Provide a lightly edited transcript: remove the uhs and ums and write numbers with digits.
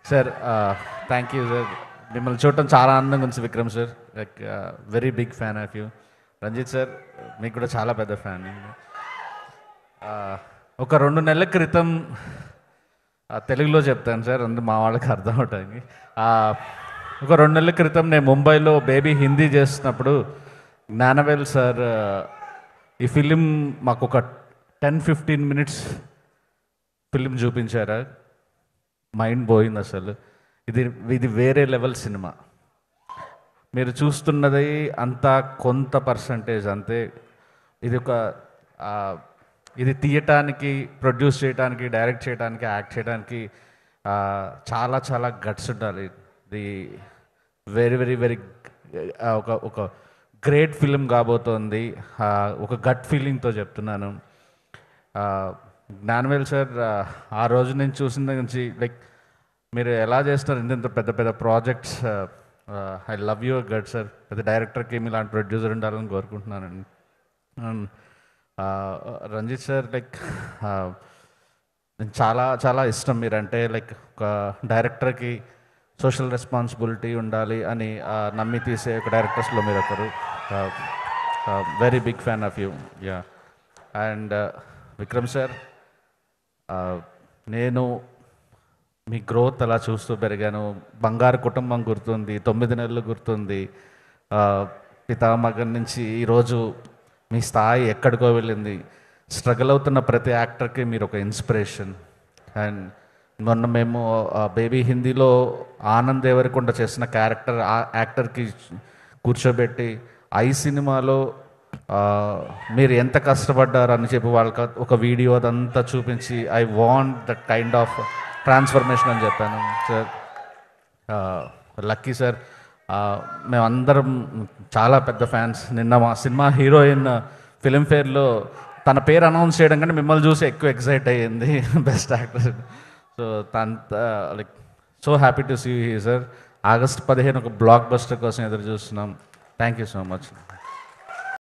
Sir thank you sir. మిమ్మల్ని చూడటం చాలా ఆనందంగా ఉంది Vikram sir. Like very big fan of you. Ranjith sir మీకు కూడా చాలా పెద్ద ఫ్యాన్. ఒక 2 నెలల క్రితం తెలుగులో చెప్తాను సార్, అందు మా వాళ్ళకి అర్థం అవటానికి. ఒక 2 నెలల క్రితం నేను ముంబైలో బేబీ హిందీ చేస్తున్నప్పుడు జ్ఞానవేల్ సార్ ఈ ఫిలిం మాకు ఒక 10-15 మినిట్స్ ఫిలిం చూపించారా. మైండ్ పోయింది అసలు. ఇది ఇది వేరే లెవెల్ సినిమా. మీరు చూస్తున్నది అంతా కొంత పర్సంటేజ్ అంతే. ఇది ఒక ఇది తీయటానికి, ప్రొడ్యూస్ చేయడానికి, డైరెక్ట్ చేయడానికి, యాక్ట్ చేయడానికి చాలా చాలా గట్స్ ఉండాలి. ఇది వెరీ వెరీ వెరీ ఒక ఒక గ్రేట్ ఫిలిం కాబోతోంది. ఒక గట్ ఫీలింగ్తో చెప్తున్నాను. జ్ఞానవేల్ సార్ ఆ రోజు నేను చూసిన దగ్గర నుంచి లైక్ మీరు ఎలా చేస్తారు ఇంత పెద్ద పెద్ద projects. I love your gut sir. పెద్ద డైరెక్టర్కి మీలాంటి ప్రొడ్యూసర్ ఉండాలని కోరుకుంటున్నానండి. రంజిత్ సార్ లైక్ చాలా చాలా ఇష్టం మీరంటే. లైక్ ఒక డైరెక్టర్కి సోషల్ రెస్పాన్సిబిలిటీ ఉండాలి అని నమ్మి తీసే ఒక డైరెక్టర్స్లో మీరు ఒకరు. Very big fan of you. Yeah. And Vikram sir, నేను మీ గ్రోత్ అలా చూస్తూ పెరిగాను. బంగారు కుటుంబం గుర్తుంది, 9 నెలలు గుర్తుంది, పితామగన్ నుంచి ఈరోజు మీ స్థాయి ఎక్కడికో వెళ్ళింది. స్ట్రగుల్ అవుతున్న ప్రతి యాక్టర్కి మీరు ఒక ఇన్స్పిరేషన్. అండ్ మొన్న మేము బేబీ హిందీలో ఆనంద్ దేవరకొండ చేసిన క్యారెక్టర్ ఆ యాక్టర్కి కూర్చోబెట్టి ఐ సినిమాలో మీరు ఎంత కష్టపడ్డారు అని చెప్పి వాళ్ళకి ఒక వీడియో అదంతా చూపించి I want that kind of transformation అని చెప్పాను సార్. లక్కీ సార్, మేమందరం చాలా పెద్ద ఫ్యాన్స్. నిన్న మా సినిమా హీరోయిన్ ఫిలింఫేర్లో తన పేరు అనౌన్స్ చేయడం కంటే మిమ్మల్ని చూసి ఎక్కువ ఎక్సైట్ అయ్యింది best actor. So like so happy to see you sir. August 15 ఒక బ్లాక్ బస్టర్ కోసం ఎదురు చూస్తున్నాం. Thank you so much.